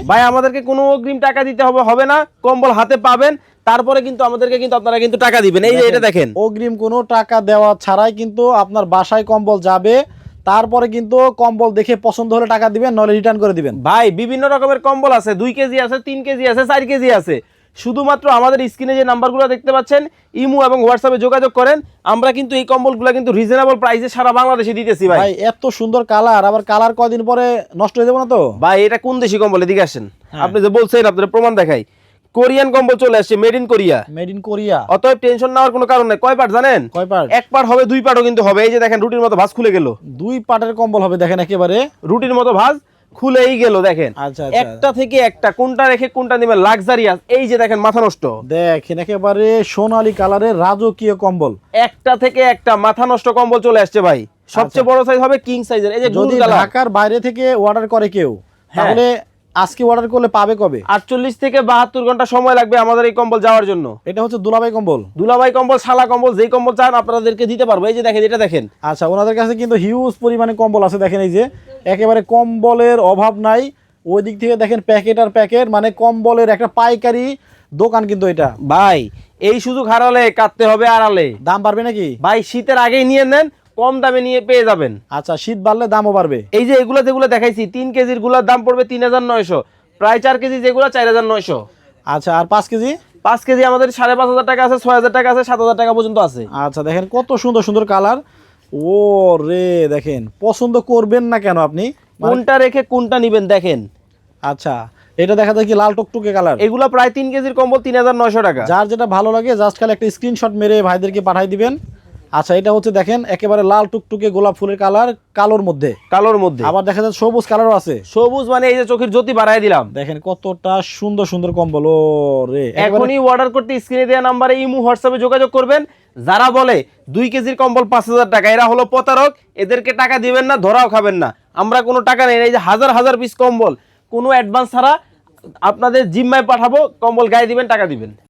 ভাই আমাদেরকে কোনো অগ্রিম টাকা দিতে হবে না, কম্বল হাতে পাবেন, তারপরে কিন্তু আমাদেরকে কিন্তু আপনারা কিন্তু টাকা দিবেন। এই যে এটা দেখেন, অগ্রিম কোনো টাকা দেওয়া ছাড়াই কিন্তু আপনার বাসায় কম্বল যাবে, তারপরে কিন্তু কম্বল দেখে পছন্দ হলে টাকা দিবেন, নলে রিটার্ন করে দিবেন। ভাই বিভিন্ন রকমের কম্বল আছে, 2 কেজি আছে, 3 কেজি আছে, 4 কেজি আছে। শুধুমাত্র আমাদের স্ক্রিনে যে নাম্বারগুলো দেখতে পাচ্ছেন, ইমো এবং হোয়াটসঅ্যাপে যোগাযোগ করেন। আমরা কিন্তু এই কম্বলগুলো কিন্তু রিজনেবল প্রাইসে সারা বাংলাদেশে দিতেছি ভাই। ভাই এত সুন্দর কালার, আবার কালার কদিন পরে নষ্ট হয়ে যাবে না তো? ভাই এটা কোন দেশি কম্বল, এদিকে আসেন। আপনি যে বলছেন, আপনাদের প্রমাণ দেখাই, কোরিয়ান কম্বল চলে আসছে, made in Korea. Made in Korea. অতএব টেনশন নেওয়ার কোনো কারণ নেই। কয় পার্ট জানেন? কয় পার্ট? এক পার্ট হবে, 2 পার্টও কিন্তু হবে। এই যে দেখেন, রুটির মতো ভাঁজ খুলে গেল। 2 পার্টের কম্বল হবে, দেখেন একেবারে রুটির মতো ভাঁজ খুলেই গেল, দেখেন। আচ্ছা আচ্ছা, একটা থেকে একটা, কোনটা রেখে কোনটা নেবেন, লাক্সারিয়াস। এই যে দেখেন, মাথা নষ্ট। দেখেন একেবারে সোনালী কালারের রাজকীয় কম্বল। একটা থেকে একটা মাথা নষ্ট কম্বল চলে আসছে ভাই। সবচেয়ে বড় সাইজ হবে কিং সাইজের। এই যে যদি ঢাকার বাইরে থেকে অর্ডার করে কেউ, তাহলে আজকে অর্ডার করলে পাবে কবে? 48 থেকে 72 ঘন্টা সময় লাগবে আমাদের এই কম্বল যাওয়ার জন্য। এটা হচ্ছে দুলাভাই কম্বল। দুলাভাই কম্বল, শালা কম্বল, যেই কম্বল চান আপনাদেরকে দিতে পারবো। এই যে দেখেন, এটা দেখেন। আচ্ছা, ওনাদের কাছে কিন্তু হিউজ পরিমাণে কম্বল আছে, দেখেন এই যে একেবারে কম্বলের অভাব নাই। ওই দিক থেকে দেখেন প্যাকেট আর প্যাকেট, মানে কম্বলের একটা পাইকারি দোকান কিন্তু এটা। ভাই এই সুযোগ হারালে কাটতে হবে আড়ালে। দাম বাড়বে নাকি? ভাই শীতের আগেই নিয়ে নেন, কম দামে নিয়ে পেয়ে যাবেন। আচ্ছা, শীত বাড়লে দামও বাড়বে। এই যে এগুলো যেগুলো দেখাইছি, 3 কেজির গুলোর দাম পড়বে 3900, প্রায় 4 কেজি যেগুলো 4900। আচ্ছা, আর 5 কেজি? 5 কেজি আমাদের 5500 টাকা আছে, 6000 টাকা আছে, 7000 টাকা পর্যন্ত আছে। আচ্ছা, দেখেন কত সুন্দর সুন্দর কালার। ও রে, দেখেন পছন্দ করবেন না কেন আপনি? কোনটা রেখে কোনটা নিবেন দেখেন। আচ্ছা, এটা দেখা যায় কি লাল টুকটুকে কালার। এগুলো প্রায় 3 কেজির কম্বল 3900 টাকা। যার যেটা ভালো লাগে জাস্ট খালি একটা স্ক্রিনশট মেরে ভাইদেরকে পাঠিয়ে দিবেন। আচ্ছা, এটা হচ্ছে দেখেন একেবারে লাল টুকটুকে গোলাপ ফুলের কালার, কালোর মধ্যে। কালোর মধ্যে আবার দেখা যাচ্ছে সবুজ কালারও আছে। সবুজ মানে এই যে চোখের জ্যোতি বাড়ায় দিলাম। দেখেন কতটা সুন্দর সুন্দর কম্বল। ও রে, এখনই অর্ডার করতে স্ক্রিনে দেওয়া নাম্বারে ইমো হোয়াটসঅ্যাপে যোগাযোগ করবেন। যারা বলে 2 কেজির কম্বল 5000 টাকা, এরা হলো প্রতারক। এদেরকে টাকা দিবেন না, ধরাও খাবেন না। আমরা কোনো টাকা নেই। এই যে হাজার হাজার পিস কম্বল কোনো অ্যাডভান্স ছাড়া আপনাদের জিম্মায় পাঠাবো, কম্বল গায়ে দিবেন, টাকা দিবেন।